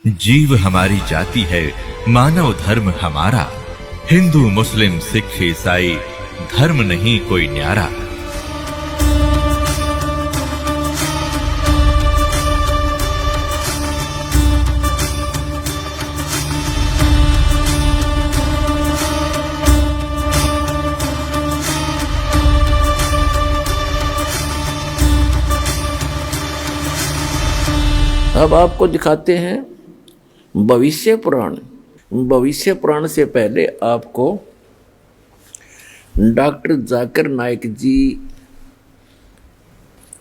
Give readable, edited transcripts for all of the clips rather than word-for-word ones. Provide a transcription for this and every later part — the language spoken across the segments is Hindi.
जीव हमारी जाति है, मानव धर्म हमारा। हिंदू मुस्लिम सिख ईसाई धर्म नहीं कोई न्यारा। अब आपको दिखाते हैं भविष्य पुराण। भविष्य पुराण से पहले आपको डॉक्टर जाकिर नाइक जी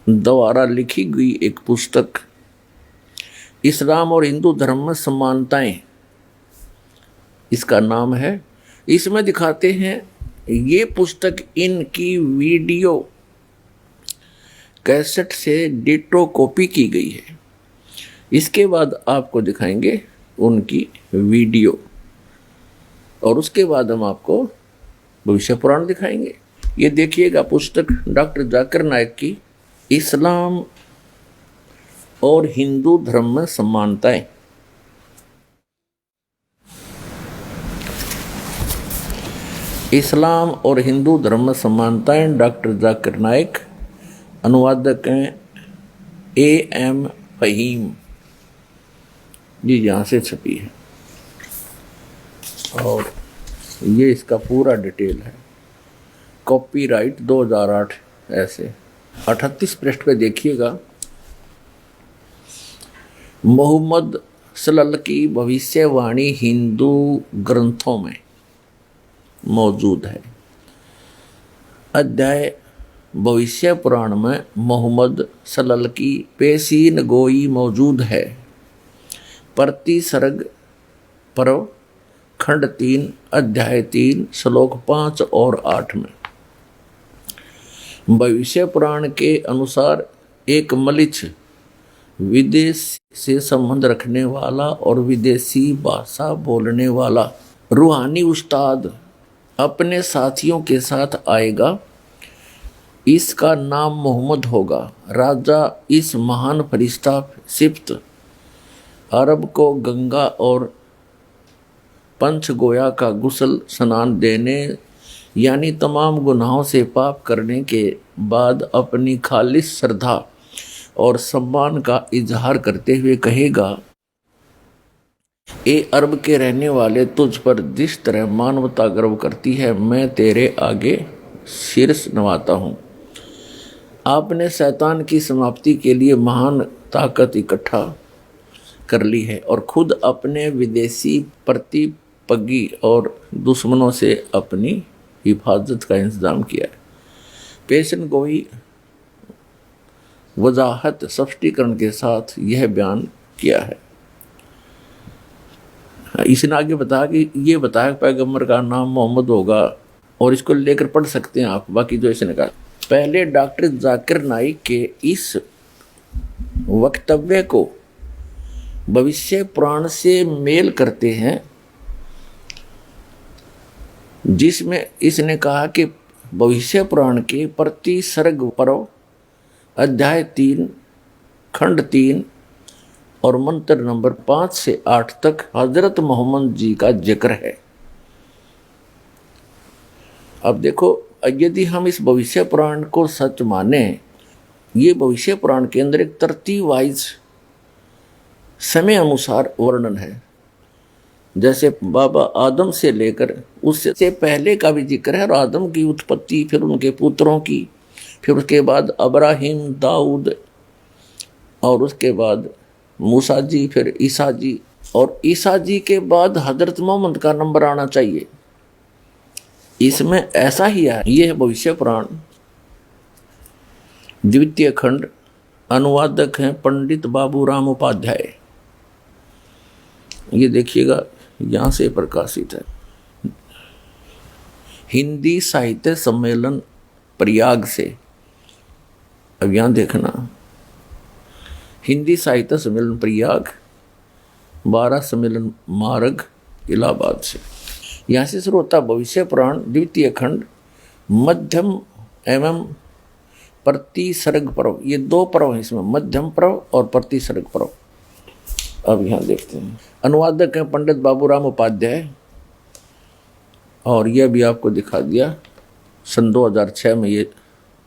द्वारा लिखी गई एक पुस्तक इस्लाम और हिंदू धर्म में समानताएं, इसका नाम है। इसमें दिखाते हैं, ये पुस्तक इनकी वीडियो कैसेट से डिटो कॉपी की गई है। इसके बाद आपको दिखाएंगे उनकी वीडियो और उसके बाद हम आपको भविष्य पुराण दिखाएंगे। ये देखिएगा पुस्तक डॉक्टर जाकिर नाइक की इस्लाम और हिंदू धर्म में समानताएं। इस्लाम और हिंदू धर्म में समानताएं, डॉक्टर जाकिर नाइक, अनुवादक हैं A.M. फहीम जी, यहाँ से छपी है और ये इसका पूरा डिटेल है। कॉपीराइट 2008 ऐसे 38 पृष्ठ पे देखिएगा। मोहम्मद सल्लल्लाहु की भविष्यवाणी हिंदू ग्रंथों में मौजूद है। अध्याय भविष्य पुराण में मोहम्मद सल्लल्लाहु की पेशीन गोई मौजूद है। प्रति सर्ग पर्व खंड 3 अध्याय 3 श्लोक 5 और 8 में भविष्य पुराण के अनुसार एक मलिच्छ विदेश से संबंध रखने वाला और विदेशी भाषा बोलने वाला रूहानी उस्ताद अपने साथियों के साथ आएगा। इसका नाम मोहम्मद होगा। राजा इस महान फरिश्ता सिफ्त अरब को गंगा और पंचगोया का गुस्ल स्नान देने यानी तमाम गुनाहों से पाप करने के बाद अपनी खालिस श्रद्धा और सम्मान का इजहार करते हुए कहेगा, ए अरब के रहने वाले, तुझ पर जिस तरह मानवता गर्व करती है, मैं तेरे आगे शीर्ष नवाता हूँ। आपने शैतान की समाप्ति के लिए महान ताकत इकट्ठा कर ली है और खुद अपने विदेशी प्रतिपगी और दुश्मनों से अपनी हिफाजत का इंतजाम किया है। पेशन गोई वजाहत स्पष्टीकरण के साथ यह बयान किया है। इसने आगे बताया कि ये बताया पैगंबर का नाम मोहम्मद होगा और इसको लेकर पढ़ सकते हैं आप। बाकी जो इसने कहा, पहले डॉक्टर जाकिर नाइक के इस वक्तव्य को भविष्य पुराण से मेल करते हैं, जिसमें इसने कहा कि भविष्य पुराण के प्रति सर्ग पर्व अध्याय 3 खंड 3 और मंत्र नंबर 5 से 8 तक हजरत मोहम्मद जी का जिक्र है। अब देखो, यदि हम इस भविष्य पुराण को सच माने, ये भविष्य पुराण के अंदर एक तरतीब वाइज समय अनुसार वर्णन है। जैसे बाबा आदम से लेकर उससे पहले का भी जिक्र है और आदम की उत्पत्ति, फिर उनके पुत्रों की, फिर उसके बाद अब्राहिम, दाऊद और उसके बाद मूसा जी, फिर ईसा जी, और ईसा जी के बाद हजरत मोहम्मद का नंबर आना चाहिए। इसमें ऐसा ही है। यह है भविष्य पुराण, द्वितीय खंड। अनुवादक हैं पंडित बाबूराम उपाध्याय। ये देखिएगा, यहाँ से प्रकाशित है। हिंदी साहित्य सम्मेलन प्रयाग से। अब यहाँ देखना, हिंदी साहित्य सम्मेलन प्रयाग, 12 सम्मेलन मार्ग, इलाहाबाद से। यहाँ से शुरू होता भविष्य पुराण द्वितीय खंड, मध्यम एवं प्रति सर्ग पर्व। ये 2 पर्व हैं इसमें, मध्यम पर्व और प्रति सर्ग पर्व। अब यहाँ देखते हैं, अनुवादक हैं पंडित बाबूराम उपाध्याय, और यह भी आपको दिखा दिया, सन 2006 में ये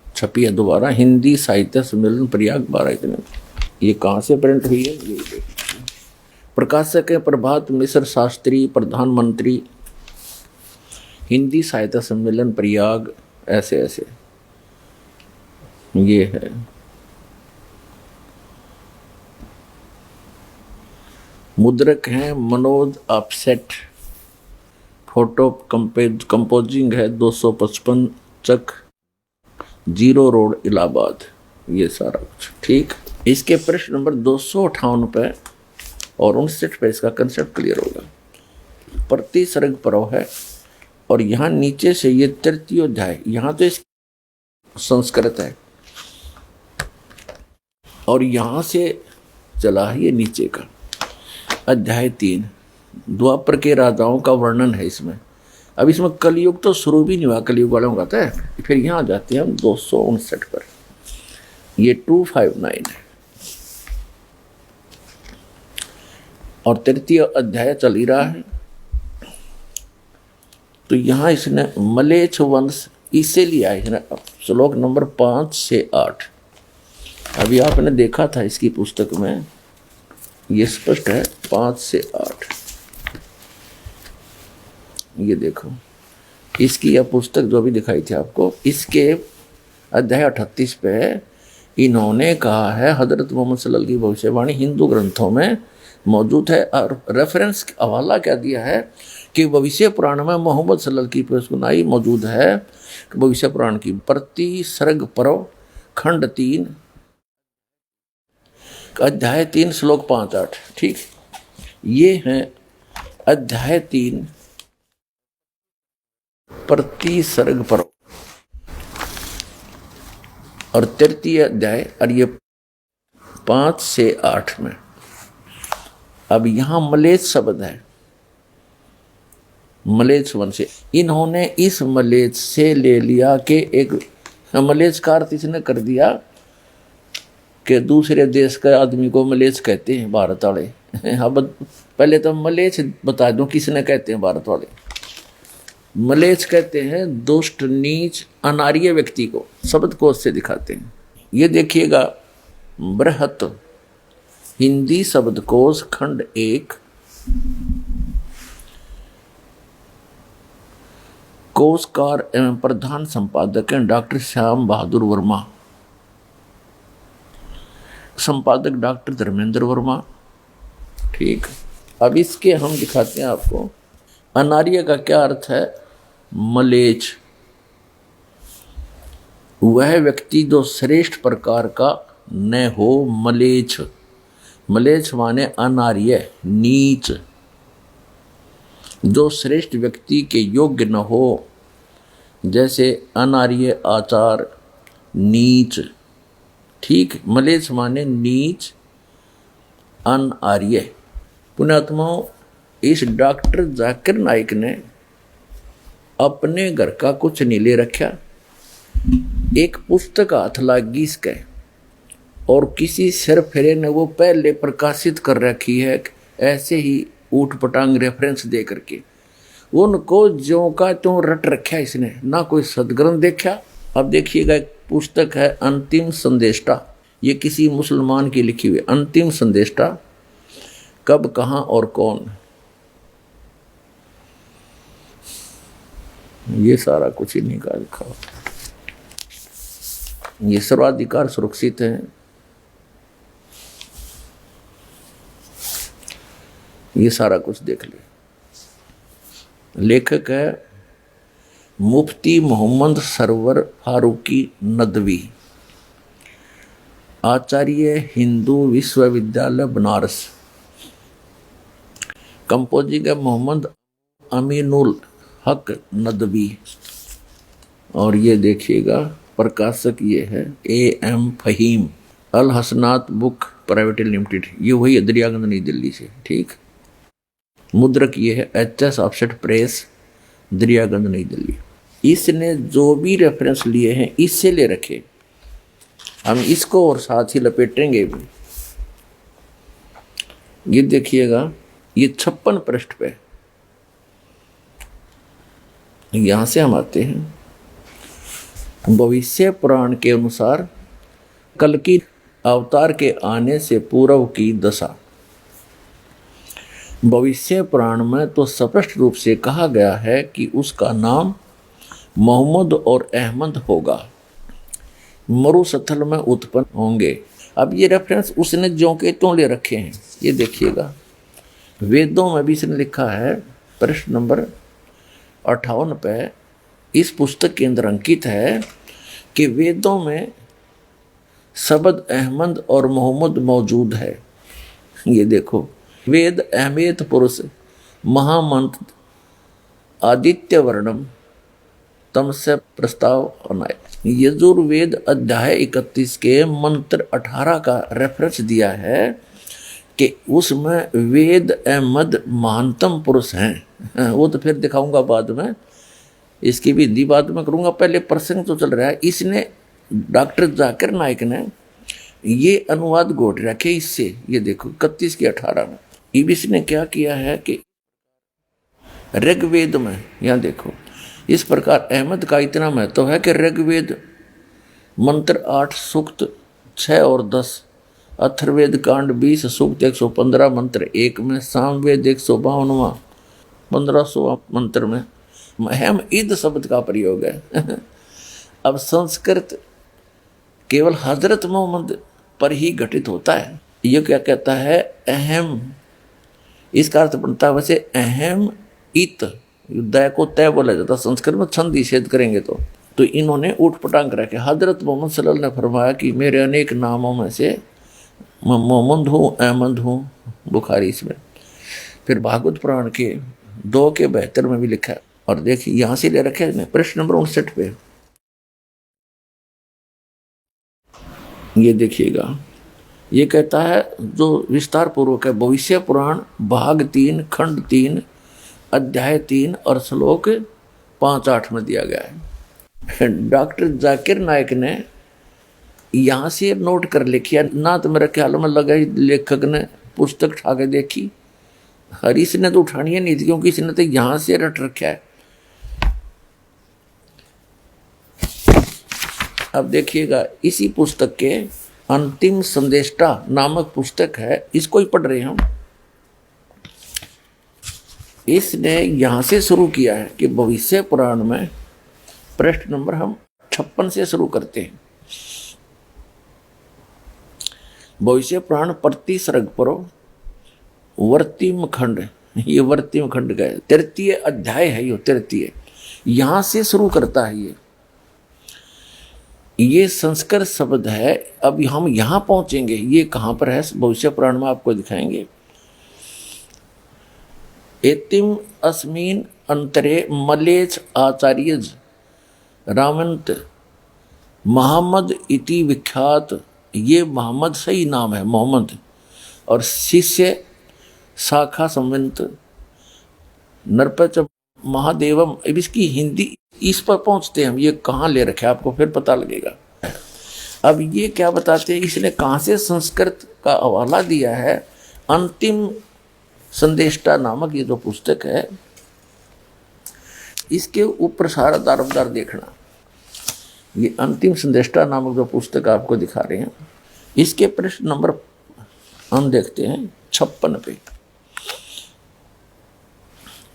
छपी है दोबारा, हिंदी साहित्य सम्मेलन प्रयाग 12 इतने। ये कहाँ से प्रिंट हुई है ये देखिए। प्रकाशक है प्रभात मिश्र शास्त्री, प्रधानमंत्री, हिंदी साहित्य सम्मेलन प्रयाग, ऐसे ऐसे ये है। मुद्रक हैं मनोज अपसेट, फोटो कंपोजिंग है 255 चक, 0 रोड इलाहाबाद, ये सारा कुछ ठीक। इसके पृष्ठ नंबर 258 पे और 59 पे इसका कंसेप्ट क्लियर होगा। प्रति सर्ग परव है, और यहाँ नीचे से ये तृतीयोध्याय, यहाँ तो इस संस्कृत है, और यहाँ से चला है ये नीचे का अध्याय 3, द्वापर के राजाओं का वर्णन है इसमें। अब इसमें कलयुग तो शुरू भी नहीं हुआ, कलयुग वालों का था। फिर यहाँ जाते हैं हम 259 पर, ये 259 है, और तृतीय अध्याय चल ही रहा है। तो यहाँ इसने मलेच्छ वंश इसे लिया है इसने, श्लोक नंबर 5 से 8। अभी आपने देखा था इसकी पुस्तक में, ये स्पष्ट है 5 से 8। ये देखो, इसकी यह पुस्तक जो भी दिखाई थी आपको, इसके अध्याय 38 पे इन्होंने कहा है हजरत मोहम्मद सल्लल्लाहु अलैहि वसल्लम की भविष्यवाणी हिंदू ग्रंथों में मौजूद है, और रेफरेंस हवाला क्या दिया है कि भविष्य पुराण में मोहम्मद सल्लल्लाहु अलैहि वसल्लम की पेशगुनाई मौजूद है। भविष्य पुराण की प्रति सर्ग पर्व खंड 3 अध्याय 3 श्लोक 5-8, ठीक। ये है अध्याय 3 प्रति सर्ग पर्व, और तृतीय अध्याय, और ये 5 से 8 में। अब यहां मलेच्छ शब्द है, मलेच्छ वंश से, इन्होंने इस मलेच्छ से ले लिया कि एक मलेच्छ का अर्थ इसने कर दिया कि दूसरे देश के आदमी को मलेच्छ कहते हैं भारत वाले। अब पहले तो मलेच्छ बता दूं किसने कहते हैं भारत वाले। मलेच्छ कहते हैं दुष्ट, नीच, अनार्य व्यक्ति को, शब्दकोश से दिखाते हैं। ये देखिएगा, बृहत हिंदी शब्दकोश खंड 1, कोशकार एवं प्रधान संपादक हैं डॉक्टर श्याम बहादुर वर्मा, संपादक डॉक्टर धर्मेंद्र वर्मा, ठीक। अब इसके हम दिखाते हैं आपको, अनार्य का क्या अर्थ है। मलेच्छ वह व्यक्ति जो श्रेष्ठ प्रकार का न हो, मलेच्छ। मलेच्छ माने अनार्य, नीच, जो श्रेष्ठ व्यक्ति के योग्य न हो, जैसे अनार्य आचार, नीच, ठीक। मलेच्छ माने नीच, अनार्य। पुण्यात्माओं, इस डॉक्टर जाकिर नाइक ने अपने घर का कुछ नहीं ले रखा, एक पुस्तक हाथ लागी इसके, और किसी सिर फेरे ने वो पहले प्रकाशित कर रखी है, ऐसे ही ऊट पटांग रेफरेंस दे करके उनको ज्यों का त्यों रट रखा इसने, ना कोई सदग्रंथ देखा। अब देखिएगा, एक पुस्तक है अंतिम संदेष्टा, ये किसी मुसलमान की लिखी हुई, अंतिम संदेष्टा, कब, कहाँ और कौन, ये सारा कुछ इन्हीं का लिखा हुआ। ये सर्वाधिकार सुरक्षित है। ये सारा कुछ देख ले। लेखक है मुफ्ती मोहम्मद सरवर फारूकी नदवी, आचार्य हिंदू विश्वविद्यालय बनारस। कंपोजिंग है मोहम्मद अमीनुल हक नदवी, और ये देखिएगा प्रकाशक ये है AM Faheem, Al Hasanat book private limited, ये वही दरियागंज नई दिल्ली से, ठीक। मुद्रक ये है HS ऑफसेट प्रेस, दरियागंज नई दिल्ली। इसने जो भी रेफरेंस लिए हैं इससे ले रखे, हम इसको और साथ ही लपेटेंगे भी। ये देखिएगा, ये 56 पृष्ठ पे, यहां से हम आते हैं। भविष्य पुराण के अनुसार कल की अवतार के आने से पूर्व की दशा। भविष्य पुराण में तो स्पष्ट रूप से कहा गया है कि उसका नाम मोहम्मद और अहमद होगा, मरुस्थल में उत्पन्न होंगे। अब ये रेफरेंस उसने ज्यों के त्यों ले रखे हैं। ये देखिएगा, वेदों में भी इसने लिखा है, प्रश्न नंबर 58 पे इस पुस्तक के अंदर अंकित है कि वेदों में शब्द अहमद और मोहम्मद मौजूद है। ये देखो, वेद अहमेत पुरुष महामंत्र आदित्य वर्णम तम से प्रस्ताव अनाय। यजुर्वेद अध्याय 31 के मंत्र 18 का रेफरेंस दिया है कि उसमें वेद अहमद महानतम पुरुष हैं। वो तो फिर दिखाऊंगा बाद में, इसकी भी हिंदी बाद में करूंगा, पहले प्रसंग तो चल रहा है। इसने डॉक्टर जाकिर नाइक ने ये अनुवाद गोट रखे इससे। ये देखो 31 के 18 में इसने क्या किया है कि ऋग्वेद में, यहाँ देखो, इस प्रकार अहमद का इतना महत्व है कि ऋग्वेद मंत्र 8 सूक्त 6 और 10, अथर्ववेद कांड 20 सूक्त 115 मंत्र 1 में, सामवेद 152वां 1500 मंत्र में अहम ईद शब्द का प्रयोग है। अब संस्कृत केवल हजरत मोहम्मद पर ही घटित होता है। ये क्या कहता है, अहम, इसका अर्थ बनता है वैसे अहम इत, दय को तय बोला जाता संस्कृत में, छंद निषेध करेंगे तो इन्होंने ऊट पटांग रखे। हजरत मोहम्मद सल्लल्लाहु अलैहि वसल्लम ने फरमाया कि मेरे अनेक नामों में से मोहम्मद हूँ, अहमद हूँ, बुखारी इसमें। फिर भागवत पुराण के 2 के 72 में भी लिखा है। और देखिए यहाँ से ले रखे हैं प्रश्न नंबर 59 पे, ये देखिएगा, ये कहता है जो विस्तार पूर्वक है, भविष्य पुराण भाग 3 खंड 3 अध्याय 3 और श्लोक 5-8 में दिया गया है। डॉक्टर जाकिर नाइक ने यहाँ से नोट कर लिखिया ना, तो मेरे ख्याल में लगा लेखक ने पुस्तक उठा के देखी, और इसने तो उठानी नहीं थी क्योंकि इसने तो यहाँ से रट रखा है। अब देखिएगा, इसी पुस्तक के अंतिम संदेष्टा नामक पुस्तक है, इसको ही पढ़ रहे हैं हम। इसने यहाँ से शुरू किया है कि भविष्य पुराण में पृष्ठ नंबर हम 56 से शुरू करते हैं। भविष्य पुराण प्रति सर्ग पर वर्तिम खंड, ये वर्तिम खंड का 33 अध्याय है, ये 33 यहाँ से शुरू करता है। ये संस्कृत शब्द है। अब हम यहाँ पहुँचेंगे, ये कहाँ पर है भविष्य पुराण में आपको दिखाएंगे। एतिम अस्मिन अंतरे मलेच आचार्य रामंत मोहम्मद इति विख्यात, ये मोहम्मद सही नाम है मोहम्मद, और शिष्य शाखा संवंत नरपच महादेवम। अब इसकी हिंदी, इस पर पहुंचते हैं हम, ये कहाँ ले रखे आपको फिर पता लगेगा। अब ये क्या बताते हैं, इसने कहाँ से संस्कृत का हवाला दिया है। अंतिम संदेष्टा नामक ये जो पुस्तक है, इसके ऊपर सारा दारोमदार देखना। ये अंतिम संदेष्टा नामक जो पुस्तक आपको दिखा रहे हैं, इसके प्रश्न नंबर हम देखते हैं 56 पे।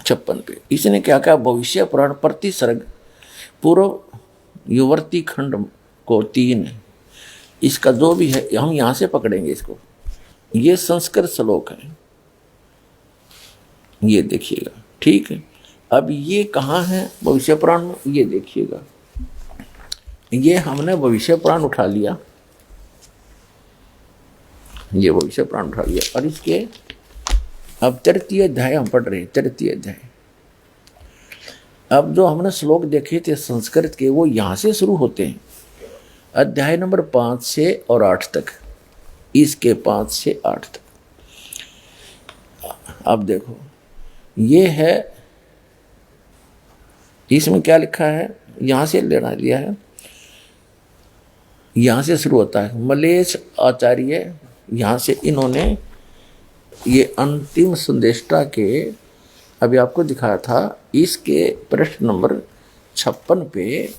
56 पे इसने क्या कहा, भविष्य पुराण प्रति सर्ग पूर्व युवर्ती खंड को 3, इसका जो भी है हम यहाँ से पकड़ेंगे इसको। ये संस्कृत श्लोक है, ये देखिएगा, ठीक है। अब ये कहाँ है भविष्य पुराण में, ये देखिएगा, ये हमने भविष्य पुराण उठा लिया, ये भविष्य पुराण उठा लिया, और इसके अब 33 अध्याय हम पढ़ रहे हैं। 33 अध्याय, अब जो हमने श्लोक देखे थे संस्कृत के, वो यहाँ से शुरू होते हैं, अध्याय नंबर 5 से और 8 तक, इसके 5 से 8 तक। अब देखो, ये है, इसमें क्या लिखा है, यहाँ से लेना लिया है, यहाँ से शुरू होता है। मलेश आचार्य, यहाँ से इन्होंने ये अंतिम संदेष्टा के अभी आपको दिखाया था, इसके पृष्ठ नंबर 56 पे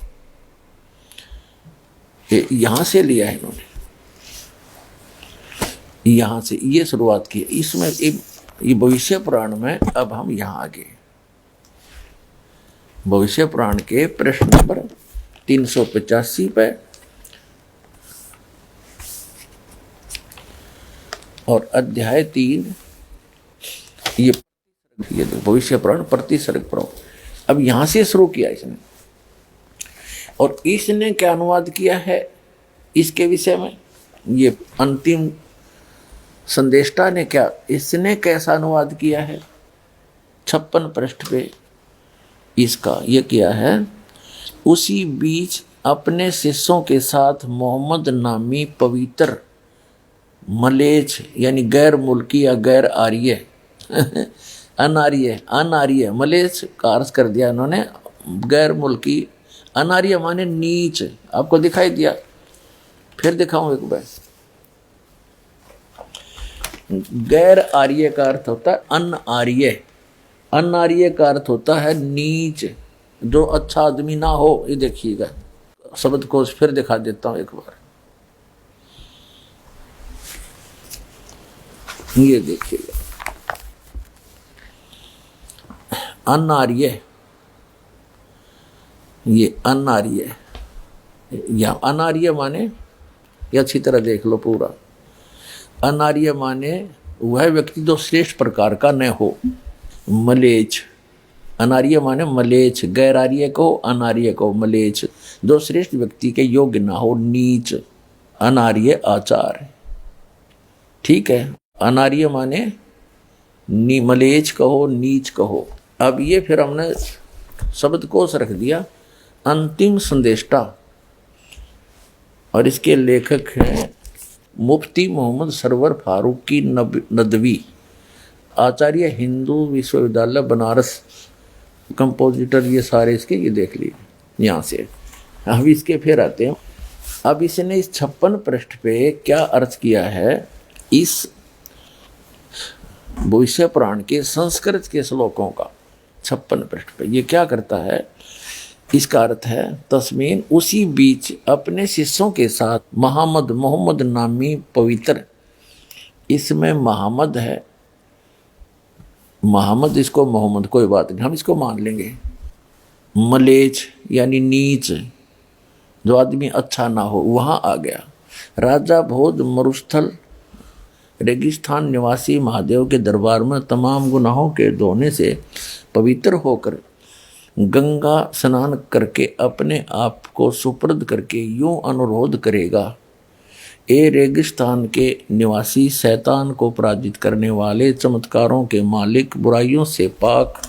यहां से लिया है इन्होंने, यहां से ये शुरुआत की। इसमें ये भविष्य पुराण में अब हम यहां आ गए, भविष्य पुराण के प्रश्न नंबर 385 पे और अध्याय 3, ये भविष्य पुराण प्रतिसर्ग पुराण। अब यहां से शुरू किया इसने, और इसने क्या अनुवाद किया है इसके विषय में, ये अंतिम संदेष्टा ने क्या, इसने कैसा अनुवाद किया है 56 पृष्ठ पे इसका ये किया है। उसी बीच अपने शिष्यों के साथ मोहम्मद नामी पवित्र मलेच यानी गैर मुल्की या गैर आर्य अनार्य मलेच का अर्थ कर दिया इन्होंने, गैर मुल्की, अनार्य माने नीच, आपको दिखाई दिया, फिर दिखाऊं एक बार। गैर आर्य का अर्थ होता है अनार्य, अनार्य का अर्थ होता है नीच, जो अच्छा आदमी ना हो। ये देखिएगा शब्द को फिर दिखा देता हूं एक बार, ये देखिएगा अनार्य, ये अनार्य, या अनार्य माने, ये अच्छी तरह देख लो पूरा, अनार्य माने वह व्यक्ति जो श्रेष्ठ प्रकार का न हो। मलेच, अनार्य माने मलेच, गैर आर्य को अनार्य को मलेच, जो श्रेष्ठ व्यक्ति के योग्य ना हो, नीच, अनार्य आचार, ठीक है। अनार्य माने मलेच कहो, नीच कहो। अब ये फिर हमने शब्द कोश रख दिया अंतिम संदेष्टा, और इसके लेखक हैं मुफ्ती मोहम्मद सरवर फारूकी नदवी, आचार्य हिंदू विश्वविद्यालय बनारस, कंपोजिटर ये सारे इसके, ये देख लीजिए यहाँ से। अब इसके फिर आते हैं, अब इसने इस 56 पृष्ठ पे क्या अर्थ किया है इस भविष्य पुराण के संस्कृत के श्लोकों का। 56 पृष्ठ पे ये क्या करता है, इसका अर्थ है तस्मीन उसी बीच अपने शिष्यों के साथ मोहम्मद नामी पवित्र, इसमें मोहम्मद है, मोहम्मद इसको मोहम्मद कोई बात नहीं, हम इसको मान लेंगे। मलेच यानी नीच, जो आदमी अच्छा ना हो, वहां आ गया। राजा भोज मरुस्थल रेगिस्तान निवासी महादेव के दरबार में तमाम गुनाहों के धोने से पवित्र होकर गंगा स्नान करके अपने आप को सुपुर्द करके यूं अनुरोध करेगा, ए रेगिस्तान के निवासी, शैतान को पराजित करने वाले, चमत्कारों के मालिक, बुराइयों से पाक।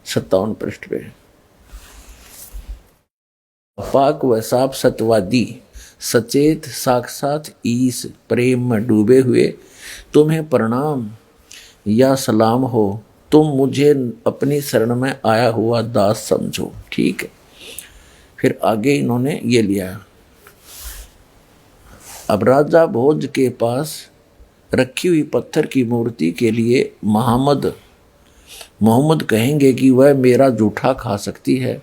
57 पृष्ठ पे पाक व साफ सत्यवादी, सचेत साक्षात ईश, प्रेम में डूबे हुए, तुम्हें प्रणाम या सलाम हो, तुम मुझे अपनी शरण में आया हुआ दास समझो, ठीक है। फिर आगे इन्होंने ये लिया, अब राजा भोज के पास रखी हुई पत्थर की मूर्ति के लिए मोहम्मद कहेंगे कि वह मेरा जूठा खा सकती है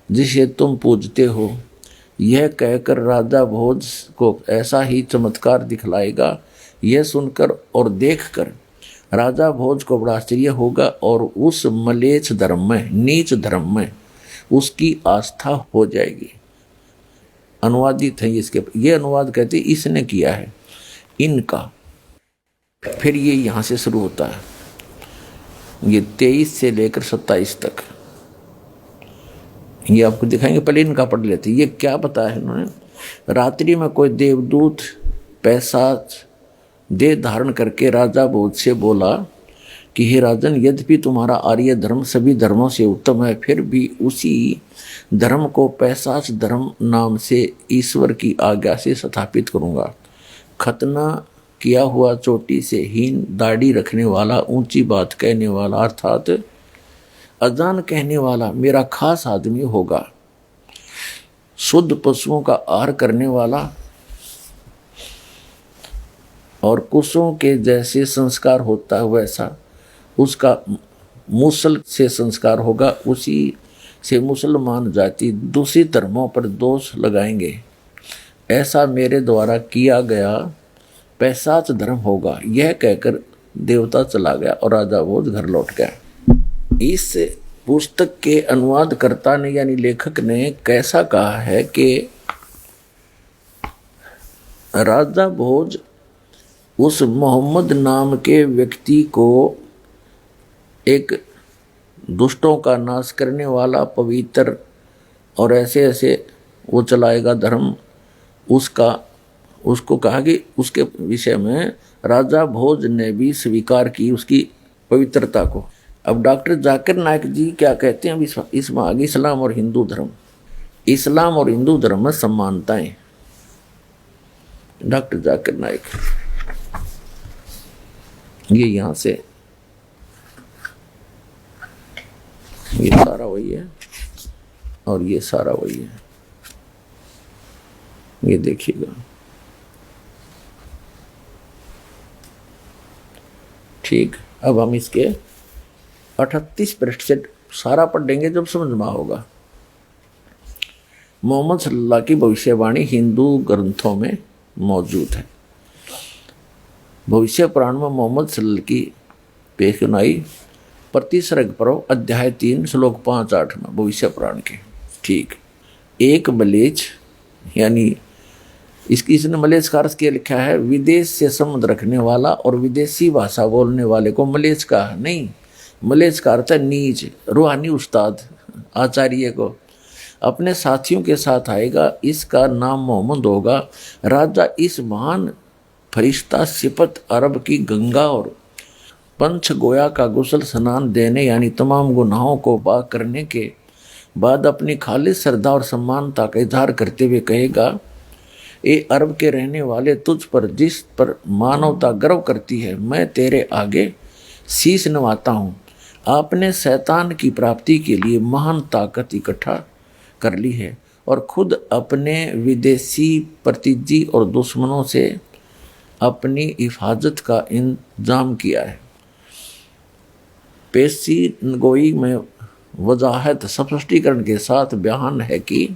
जिसे तुम पूजते हो। यह कहकर राजा भोज को ऐसा ही चमत्कार दिखलाएगा। यह सुनकर और देखकर राजा भोज को बड़ा आश्चर्य होगा और उस मलेच्छ धर्म में, नीच धर्म में उसकी आस्था हो जाएगी। अनुवादित है इसके, ये अनुवाद कहते इसने किया है इनका। फिर ये यहाँ से शुरू होता है, ये 23 से लेकर 27 तक ये आपको दिखाएंगे। पहले इनका पढ़ लेते। ये क्या बताया है इन्होंने, रात्रि में कोई देवदूत पैशाच देह धारण करके राजा भोज से बोला कि हे राजन, यद्यपि तुम्हारा आर्य धर्म सभी धर्मों से उत्तम है, फिर भी उसी धर्म को पैशाच धर्म नाम से ईश्वर की आज्ञा से स्थापित करूंगा। खतना किया हुआ, चोटी से हीन, दाढ़ी रखने वाला, ऊंची बात कहने वाला अर्थात अजान कहने वाला मेरा खास आदमी होगा। शुद्ध पशुओं का आहार करने वाला और कुशों के जैसे संस्कार होता है वैसा उसका मूसल से संस्कार होगा, उसी से मुसलमान जाति दूसरी धर्मों पर दोष लगाएंगे। ऐसा मेरे द्वारा किया गया पैशाच धर्म होगा। यह कहकर देवता चला गया और राजा भोज घर लौट गया। इस पुस्तक के अनुवादकर्ता ने यानी लेखक ने कैसा कहा है कि राजा भोज उस मोहम्मद नाम के व्यक्ति को एक दुष्टों का नाश करने वाला पवित्र और ऐसे ऐसे वो चलाएगा धर्म, उसको कहा कि उसके विषय में राजा भोज ने भी स्वीकार की उसकी पवित्रता को। अब डॉक्टर जाकिर नाइक जी क्या कहते हैं इसमें आगे इस्लाम और हिंदू धर्म, इस्लाम और हिंदू धर्म में समानताएं। डॉक्टर जाकिर नाइक ये यहाँ से ये सारा वही है और ये सारा वही है, ये देखिएगा। ठीक, अब हम इसके 38 पृष्ठ से सारा पढ़ेंगे जब समझ में होगा। मोहम्मद सल्लल्लाहु की भविष्यवाणी हिंदू ग्रंथों में मौजूद है। भविष्य पुराण में मोहम्मद सल्लल्लाहु की पेशनाई प्रतिसर्ग पर्व अध्याय 3 श्लोक 5-8 में भविष्य पुराण के। ठीक, एक मलेच्छ यानी इसने मलेच्छ का अर्थ क्या लिखा है, विदेश से संबंध रखने वाला और विदेशी भाषा बोलने वाले को मलेच्छ कहा नहीं। मलेच्छ का अर्थ है नीच, रूहानी उस्ताद आचार्य को अपने साथियों के साथ आएगा। इसका नाम मोहम्मद होगा। राजा इस महान फरिश्ता सिपत अरब की गंगा और पंच गोया का गुसल स्नान देने यानी तमाम गुनाहों को पाक करने के बाद अपनी खालिस श्रद्धा और सम्मानता का इजहार करते हुए कहेगा, ए अरब के रहने वाले, तुझ पर जिस पर मानवता गर्व करती है, मैं तेरे आगे शीश नवाता हूँ। आपने शैतान की प्राप्ति के लिए महान ताकत इकट्ठा कर ली है और खुद अपने विदेशी प्रतिजी और दुश्मनों से अपनी हिफाजत का इंतजाम किया है। पेशी गोई में वजाहत स्पष्टीकरण के साथ बयान है कि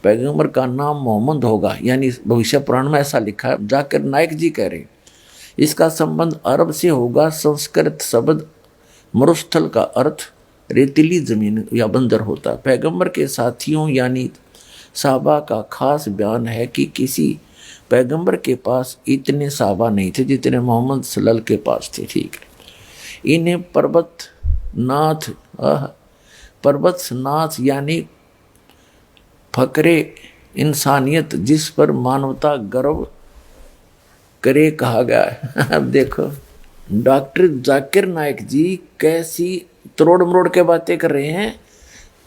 पैगंबर का नाम मोहम्मद होगा, यानी भविष्य पुराण में ऐसा लिखा है। जाकिर नाइक जी कह रहे इसका संबंध अरब से होगा। संस्कृत शब्द मरुस्थल का अर्थ रेतीली जमीन या बंजर होता है। पैगंबर के साथियों यानी साहबा का खास बयान है कि किसी पैगंबर के पास इतने साहबा नहीं थे जितने मोहम्मद सल्लल्लाहु के पास थे। ठीक है, इन्हें पर्वतनाथ यानी फकरे इंसानियत जिस पर मानवता गर्व करे कहा गया है। अब देखो डॉक्टर जाकिर नाइक जी कैसी तरोड़ मरोड़ के बातें कर रहे हैं।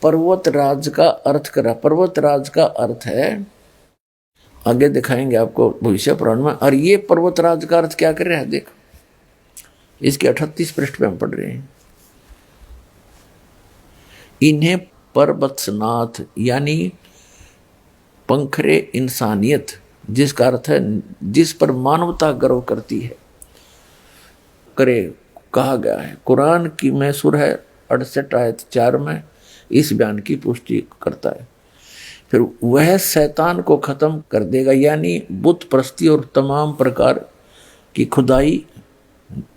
पर्वतराज का अर्थ करा, पर्वतराज का अर्थ है, आगे दिखाएंगे आपको भविष्य पुराण में। और ये पर्वतराज का अर्थ क्या कर रहा है देखो, इसके 38 पृष्ठ पे हम पढ़ रहे हैं। इन्हें पर्वतनाथ यानी पंखरे इंसानियत जिसका अर्थ है जिस पर मानवता गर्व करती है करे कहा गया है। कुरान की में सूरह 68 आयत 4 में इस बयान की पुष्टि करता है। फिर वह शैतान को खत्म कर देगा यानी बुत परस्ती और तमाम प्रकार की खुदाई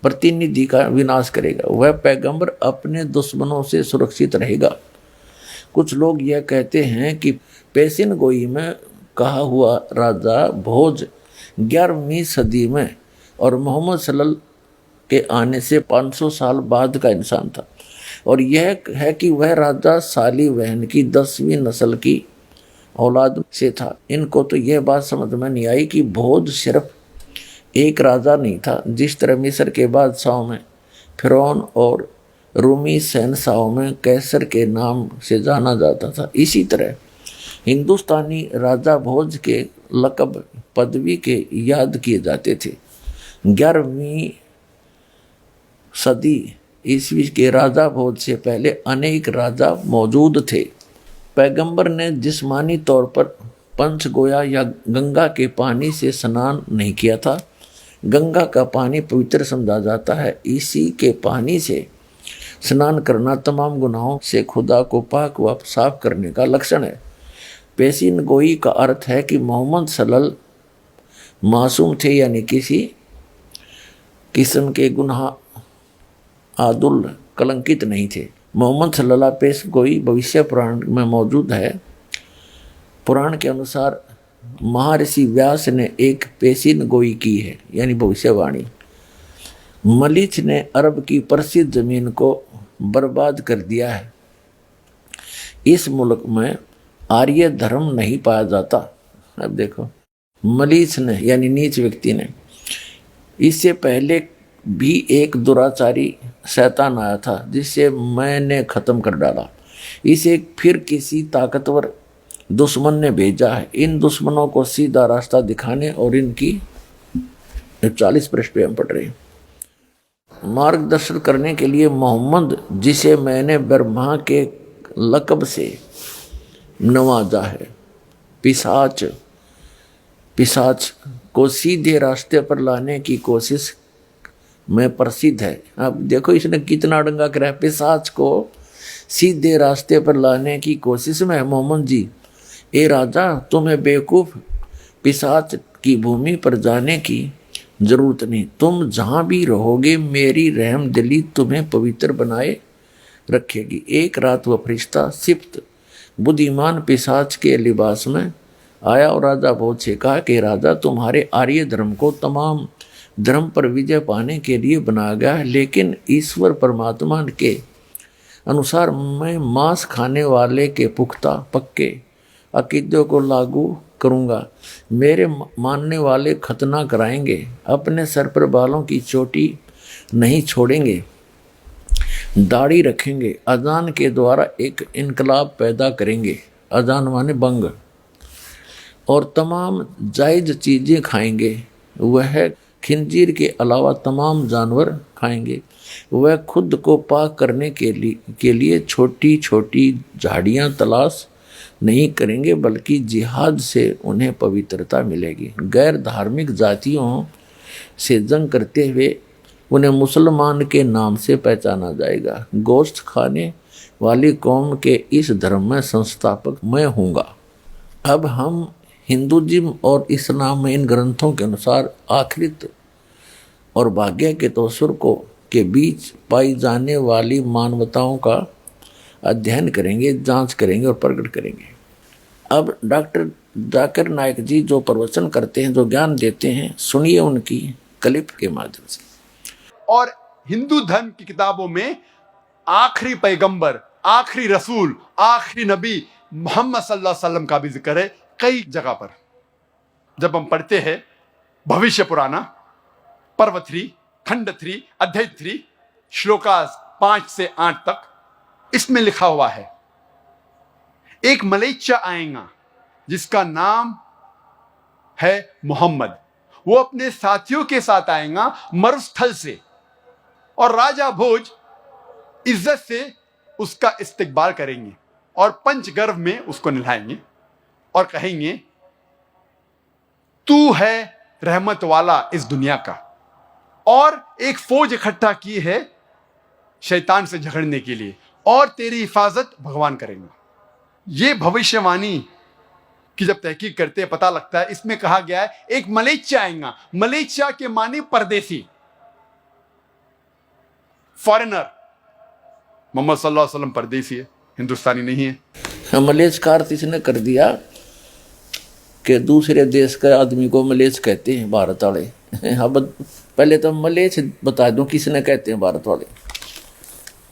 प्रतिनिधि का विनाश करेगा। वह पैगंबर अपने दुश्मनों से सुरक्षित रहेगा। कुछ लोग यह कहते हैं कि पेशिन गोई में कहा हुआ राजा भोज 11वीं सदी में और मोहम्मद सल्लल्लाहु के आने से 500 साल बाद का इंसान था, और यह है कि वह राजा साली वहन की 10वीं नस्ल की औलाद से था। इनको तो यह बात समझ में नहीं आई कि भोज सिर्फ एक राजा नहीं था। जिस तरह मिस्र के बादशाहों में फिरौन और रूमी शहंशाहों में कैसर के नाम से जाना जाता था, इसी तरह हिंदुस्तानी राजा भोज के लक़ब पदवी के याद किए जाते थे। 11वीं सदी ईस्वी के राजा भोज से पहले अनेक राजा मौजूद थे। पैगंबर ने जिस्मानी तौर पर पंचगोया या गंगा के पानी से स्नान नहीं किया था, गंगा का पानी पवित्र समझा जाता है। इसी के पानी से स्नान करना तमाम गुनाहों से खुदा को पाक व साफ करने का लक्षण है। पेशीन गोई का अर्थ है कि मोहम्मद सल्लल मासूम थे, यानी किसी किस्म के गुनाह आदुल कलंकित नहीं थे। मोहम्मद सल्लल्लाहु पेश गोई भविष्य पुराण में मौजूद है। पुराण के अनुसार महर्षि व्यास ने एक पेशीन गोई की है, यानी भविष्यवाणी। मलीच ने अरब की प्रसिद्ध जमीन को बर्बाद कर दिया है। इस मुल्क में आर्य धर्म नहीं पाया जाता। अब देखो, मलीच ने यानी नीच व्यक्ति ने, इससे पहले भी एक दुराचारी शैतान आया था जिसे मैंने खत्म कर डाला। इसे फिर किसी ताकतवर दुश्मन ने भेजा है इन दुश्मनों को सीधा रास्ता दिखाने और इनकी 40 पृष्ठ पे हम पढ़ रहे हैं मार्गदर्शन करने के लिए। मोहम्मद, जिसे मैंने ब्रह्मा के लक़ब से नवाजा है, पिशाच को सीधे रास्ते पर लाने की कोशिश में प्रसिद्ध है। अब देखो इसने कितना डंगा करा, पिशाच को सीधे रास्ते पर लाने की कोशिश में। मोहम्मद जी, ए राजा, तुम्हें बेवकूफ़ पिशाच की भूमि पर जाने की जरूरत नहीं। तुम जहाँ भी रहोगे मेरी रहम दिली तुम्हें पवित्र बनाए रखेगी। एक रात वह फरिश्ता सिफ्त बुद्धिमान पिशाच के लिबास में आया और राजा भोज से कहा कि राजा, तुम्हारे आर्य धर्म को तमाम धर्म पर विजय पाने के लिए बनाया गया है, लेकिन ईश्वर परमात्मा के अनुसार मैं मांस खाने वाले के पुख्ता पक्के अकीदों को लागू करूँगा। मेरे मानने वाले खतना कराएंगे, अपने सर पर बालों की चोटी नहीं छोड़ेंगे, दाढ़ी रखेंगे, अजान के द्वारा एक इनकलाब पैदा करेंगे, अजान माने बंग, और तमाम जायज़ चीज़ें खाएंगे। वह खिंजीर के अलावा तमाम जानवर खाएंगे। वह खुद को पाक करने के लिए छोटी छोटी झाड़ियाँ तलाश नहीं करेंगे, बल्कि जिहाद से उन्हें पवित्रता मिलेगी। गैर धार्मिक जातियों से जंग करते हुए उन्हें मुसलमान के नाम से पहचाना जाएगा। गोश्त खाने वाली कौम के इस धर्म में संस्थापक मैं हूँगा। अब हम हिंदुज़म और इस्लाम में इन ग्रंथों के अनुसार आखिरत और भाग्य के तवसुर को के बीच पाई जाने वाली मानवताओं का अध्ययन करेंगे, जांच करेंगे और प्रकट करेंगे। अब डॉक्टर जाकिर नायक जी जो प्रवचन करते हैं, जो ज्ञान देते हैं, सुनिए उनकी क्लिप के माध्यम से। और हिंदू धर्म की किताबों में आखिरी पैगंबर, आखिरी रसूल, आखिरी नबी मोहम्मद सल्लल्लाहु अलैहि वसल्लम का भी जिक्र है कई जगह पर। जब हम पढ़ते हैं भविष्य पुराना पर्व 3 खंड 3 अध्याय 3 श्लोकास 5 से 8 तक, इसमें लिखा हुआ है एक मलेच्चा आएगा जिसका नाम है मोहम्मद। वो अपने साथियों के साथ आएगा मरुस्थल से, और राजा भोज इज्जत से उसका इस्तकबाल करेंगे और पंचगर्भ में उसको नहलाएंगे और कहेंगे तू है रहमत वाला इस दुनिया का। और एक फौज इकट्ठा की है शैतान से झगड़ने के लिए, और तेरी हिफाजत भगवान करेंगे। ये भविष्यवाणी की जब तहकीक करते हैं पता लगता है इसमें कहा गया है एक मलेच्चा आएगा। मलेच्चा के माने परदेसी, फॉरेनर। मोहम्मद सल्लल्लाहु अलैहि वसल्लम परदेसी है, हिंदुस्तानी नहीं है। मलेच्छ का अर्थ इसने कर दिया कि दूसरे देश के आदमी को मलेच्छ कहते हैं भारत वाले। अब पहले तो मलेच्छ बता दूं किसने कहते हैं भारत वाले।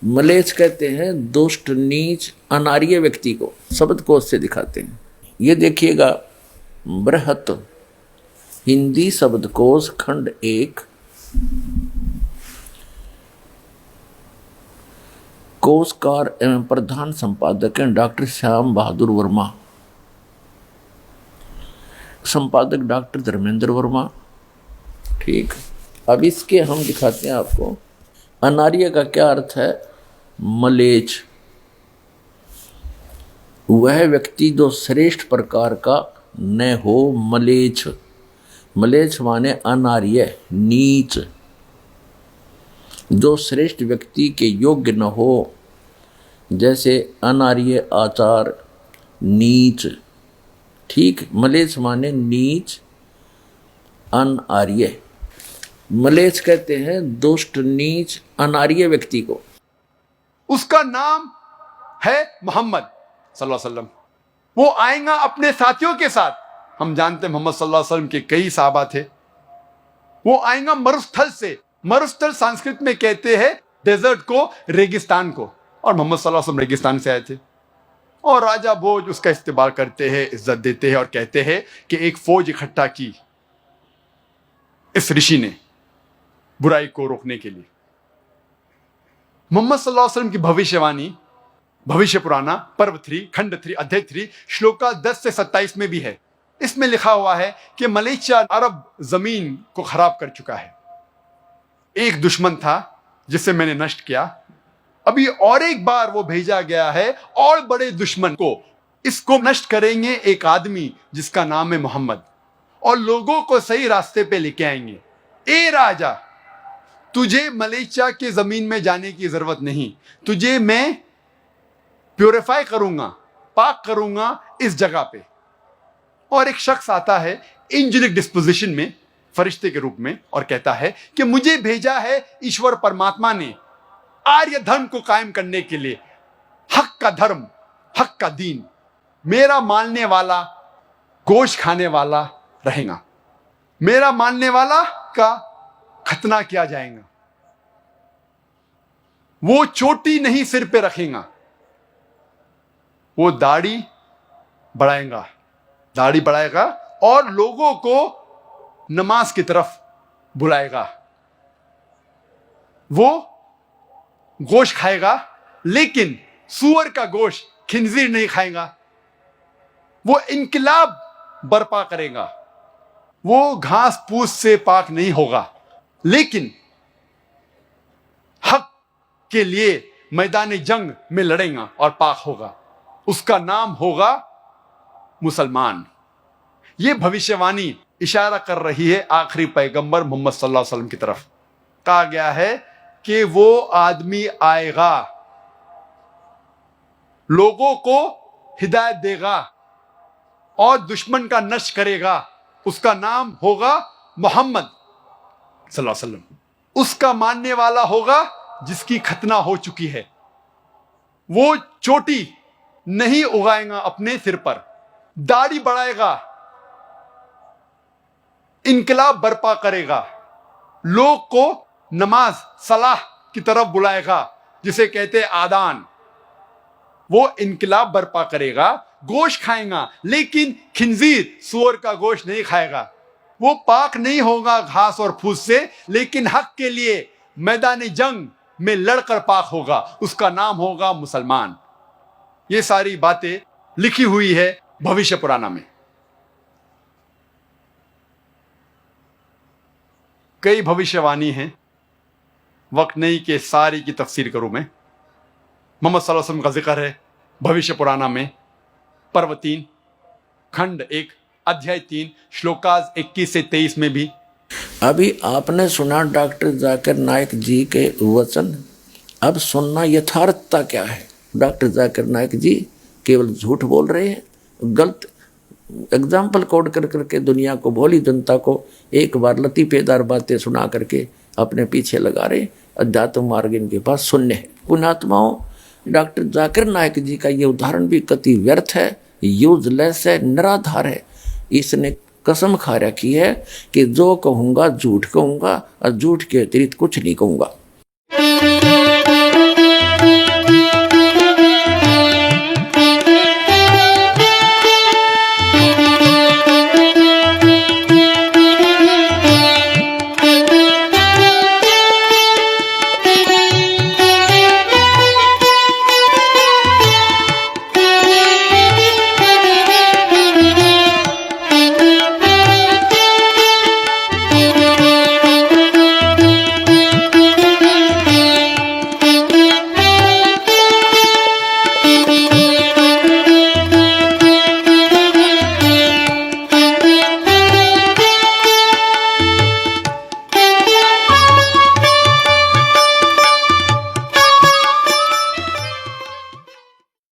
मलेच्छ कहते हैं दुष्ट, नीच, अनार्य व्यक्ति को, शब्दकोश से दिखाते हैं। ये देखिएगा बृहत हिंदी शब्दकोश खंड 1 कोशकार एवं प्रधान संपादक हैं डॉक्टर श्याम बहादुर वर्मा, संपादक डॉक्टर धर्मेंद्र वर्मा। ठीक, अब इसके हम दिखाते हैं आपको अनार्य का क्या अर्थ है। मलेच्छ वह व्यक्ति जो श्रेष्ठ प्रकार का न हो, मलेच्छ मलेच्छ माने अनार्य, नीच, जो श्रेष्ठ व्यक्ति के योग्य न हो, जैसे अनार्य आचार, नीच। ठीक, मलेच्छ माने नीच, अनार्य। मलेच्छ कहते हैं दुष्ट, नीच, अनार्य व्यक्ति को। उसका नाम है मोहम्मद सल्लल्लाहु अलैहि वसल्लम। वो आएगा अपने साथियों के साथ। हम जानते हैं मोहम्मद सल्लल्लाहु अलैहि वसल्लम के कई सहाबा थे। वो आएगा मरुस्थल से। मरुस्थल संस्कृत में कहते हैं डेजर्ट को, रेगिस्तान को, और मोहम्मद सल्लल्लाहु अलैहि वसल्लम रेगिस्तान से आए थे। और राजा भोज उसका इस्तेमाल करते हैं, इज्जत देते हैं और कहते हैं कि एक फौज इकट्ठा की इस ऋषि ने बुराई को रोकने के लिए। मोहम्मद सल्लल्लाहु अलैहि वसल्लम की भविष्यवाणी भविष्य पुराना पर्व 3 खंड 3 अध्याय 3 श्लोका 10 से 27 में भी है। इसमें लिखा हुआ है कि मलेशिया अरब जमीन को खराब कर चुका है। एक दुश्मन था जिसे मैंने नष्ट किया, अभी और एक बार वो भेजा गया है और बड़े दुश्मन को। इसको नष्ट करेंगे एक आदमी जिसका नाम है मोहम्मद, और लोगों को सही रास्ते पे लेके आएंगे। ए राजा, तुझे मलेशिया के जमीन में जाने की जरूरत नहीं, तुझे मैं प्योरीफाई करूंगा, पाक करूंगा इस जगह पे। और एक शख्स आता है एंजेलिक डिस्पोजिशन में, फरिश्ते के रूप में, और कहता है कि मुझे भेजा है ईश्वर परमात्मा ने आर्य धर्म को कायम करने के लिए, हक का धर्म, हक का दीन। मेरा मानने वाला गोश्त खाने वाला रहेगा, मेरा मानने वाला का खतना किया जाएगा। वो चोटी नहीं सिर पे रखेगा, वो दाढ़ी बढ़ाएगा और लोगों को नमाज की तरफ बुलाएगा। वो गोश्त खाएगा, लेकिन सूअर का गोश्त, खिंजीर नहीं खाएगा। वो इनकलाब बर्पा करेगा। वो घास फूस से पाक नहीं होगा, लेकिन हक के लिए मैदान जंग में लड़ेगा और पाक होगा। उसका नाम होगा मुसलमान। यह भविष्यवाणी इशारा कर रही है आखिरी पैगंबर मोहम्मद सल्लल्लाहु अलैहि वसल्लम की तरफ। कहा गया है कि वो आदमी आएगा, लोगों को हिदायत देगा और दुश्मन का नष्ट करेगा। उसका नाम होगा मोहम्मद सल्लल्लाहु अलैहि वसल्लम। उसका मानने वाला होगा जिसकी खतना हो चुकी है। वो चोटी नहीं उगाएगा अपने सिर पर, दाढ़ी बढ़ाएगा, इनकलाब बर्पा करेगा, लोग को नमाज सलाह की तरफ बुलाएगा, जिसे कहते हैं आदान। वो इनकलाब बर्पा करेगा, गोश्त खाएगा, लेकिन खिंजीर, सूअर का गोश्त नहीं खाएगा। वो पाक नहीं होगा घास और फूस से, लेकिन हक के लिए मैदान जंग में लड़कर पाक होगा। उसका नाम होगा मुसलमान। ये सारी बातें लिखी हुई है भविष्य पुराना में। कई भविष्यवाणी हैं, वक्त नहीं कि सारी की तफसीर करूं मैं। मोहम्मद सल्लल्लाहु अलैहि वसल्लम का जिक्र है भविष्य पुराना में पर्व 3 खंड 1 अध्याय 3 श्लोकाज 21 से 23 में भी। अभी आपने सुना डॉक्टर जाकिर नाइक जी के वचन। अब सुनना यथार्थता क्या है। डॉक्टर जाकिर नाइक जी केवल झूठ बोल रहे हैं, गलत एग्जाम्पल कोड कर करके दुनिया को, भोली जनता को एक बार लतीफेदार बातें सुना करके अपने पीछे लगा रहे। अध्यात्म मार्ग इनके पास शून्य है। पुण्यात्माओं, डॉक्टर जाकिर नाइक जी का ये उदाहरण भी कति व्यर्थ है, यूजलेस है, निराधार है। इसने कसम खा रखी है कि जो कहूँगा झूठ कहूँगा और झूठ के अतिरिक्त कुछ नहीं कहूँगा।